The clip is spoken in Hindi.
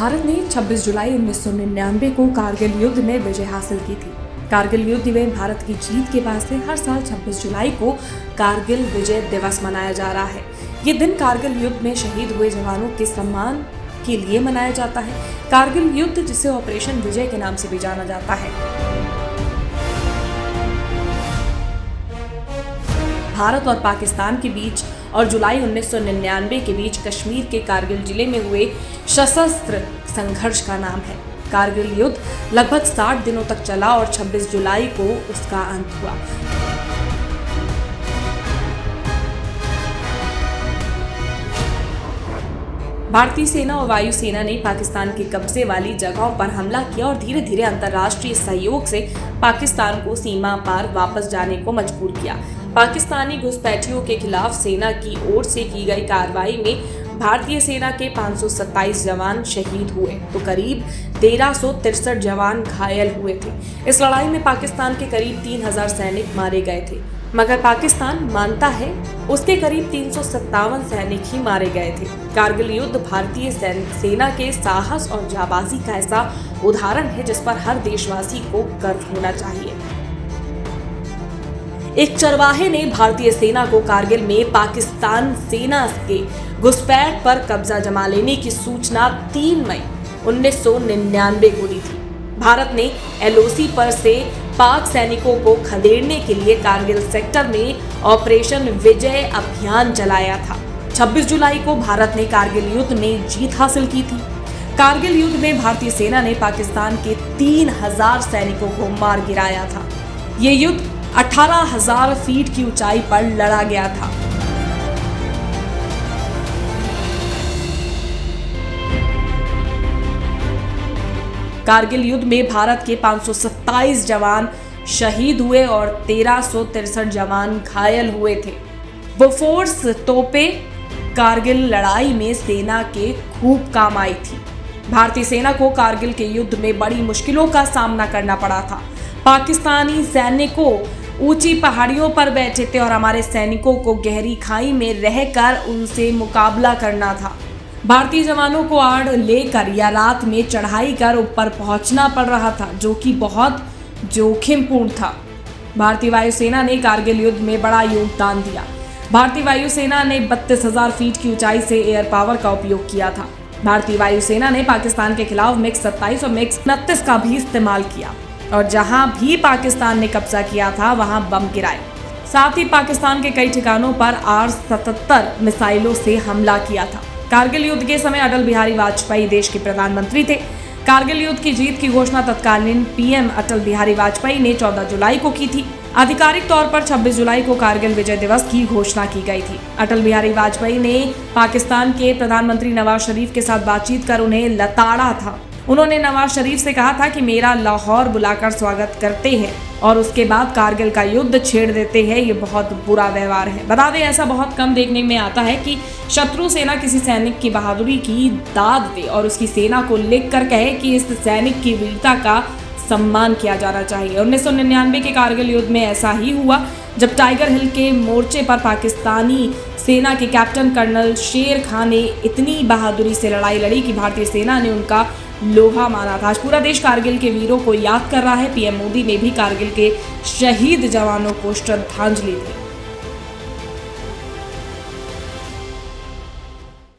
भारत ने 26 जुलाई 1999 को कारगिल युद्ध में विजय हासिल की थी। कारगिल युद्ध में भारत की जीत के बाद से हर साल 26 जुलाई को कारगिल विजय दिवस मनाया जा रहा है। ये दिन कारगिल युद्ध में शहीद हुए जवानों के सम्मान के लिए मनाया जाता है। कारगिल युद्ध, जिसे ऑपरेशन विजय के नाम से भी जाना जाता है, भारत और पाकिस्तान के बीच और जुलाई 1999 के बीच कश्मीर के कारगिल जिले में हुए सशस्त्र संघर्ष का नाम है। कारगिल युद्ध लगभग 60 दिनों तक चला और 26 जुलाई को उसका अंत हुआ। भारतीय सेना और वायुसेना ने पाकिस्तान के कब्जे वाली जगहों पर हमला किया और धीरे धीरे अंतर्राष्ट्रीय सहयोग से पाकिस्तान को सीमा पार वापस जाने को मजबूर किया। पाकिस्तानी घुसपैठियों के खिलाफ सेना की ओर से की गई कार्रवाई में भारतीय सेना के 527 जवान शहीद हुए तो करीब 1363 जवान घायल हुए थे। इस लड़ाई में पाकिस्तान के करीब 3000 सैनिक मारे गए थे, मगर पाकिस्तान मानता है उसके करीब 357 सैनिक ही मारे गए थे। कारगिल युद्ध भारतीय सेना के साहस और जाबाजी का ऐसा उदाहरण है जिस पर हर देशवासी को गर्व होना चाहिए। एक चरवाहे ने भारतीय सेना को कारगिल में पाकिस्तान सेना के घुसपैठ पर कब्जा जमा लेने की सूचना 3 मई 1999 को दी थी। भारत ने LOC पर से पाक सैनिकों को खदेड़ने के लिए कारगिल सेक्टर में ऑपरेशन विजय अभियान चलाया था। 26 जुलाई को भारत ने कारगिल युद्ध में जीत हासिल की थी। कारगिल युद्ध में भारतीय सेना ने पाकिस्तान के 3000 सैनिकों को मार गिराया था। ये युद्ध 18,000 फीट की ऊंचाई पर लड़ा गया था। कारगिल युद्ध में भारत के 527 जवान शहीद हुए और 1363 जवान घायल हुए थे। बोफोर्स तोपें कारगिल लड़ाई में सेना के खूब काम आई थी। भारतीय सेना को कारगिल के युद्ध में बड़ी मुश्किलों का सामना करना पड़ा था। पाकिस्तानी सैनिकों ऊंची पहाड़ियों पर बैठे थे और हमारे सैनिकों को गहरी खाई में रहकर उनसे मुकाबला करना था। भारतीय जवानों को आड़ लेकर या रात में चढ़ाई कर ऊपर पहुंचना पड़ रहा था, जो कि बहुत जोखिमपूर्ण था। भारतीय वायुसेना ने कारगिल युद्ध में बड़ा योगदान दिया। भारतीय वायुसेना ने 32,000 फीट की ऊंचाई से एयर पावर का उपयोग किया था। भारतीय वायुसेना ने पाकिस्तान के खिलाफ MiG-27 और MiG-29 का भी इस्तेमाल किया और जहां भी पाकिस्तान ने कब्जा किया था वहां बम गिराए। साथ ही पाकिस्तान के कई ठिकानों पर R-77 मिसाइलों से हमला किया था। कारगिल युद्ध के समय अटल बिहारी वाजपेयी देश के प्रधानमंत्री थे। कारगिल युद्ध की जीत की घोषणा तत्कालीन PM अटल बिहारी वाजपेयी ने 14 जुलाई को की थी। आधिकारिक तौर पर 26 जुलाई को कारगिल विजय दिवस की घोषणा की गई थी। अटल बिहारी वाजपेयी ने पाकिस्तान के प्रधानमंत्री नवाज शरीफ के साथ बातचीत कर उन्हें लताड़ा था। उन्होंने नवाज शरीफ से कहा था कि मेरा लाहौर बुलाकर स्वागत करते हैं और उसके बाद कारगिल का युद्ध छेड़ देते हैं, ये बहुत बुरा व्यवहार है। बता दें, ऐसा बहुत कम देखने में आता है कि शत्रु सेना किसी सैनिक की बहादुरी की दाद दे और उसकी सेना को लिखकर कहे कि इस सैनिक की वीरता का सम्मान किया जाना चाहिए। 1999 के कारगिल युद्ध में ऐसा ही हुआ जब टाइगर हिल के मोर्चे पर पाकिस्तानी सेना के कैप्टन कर्नल शेर खान ने इतनी बहादुरी से लड़ाई लड़ी कि भारतीय सेना ने उनका लोहा माना था। आज पूरा देश कारगिल के वीरों को याद कर रहा है। PM मोदी ने भी कारगिल के शहीद जवानों को श्रद्धांजलि दी।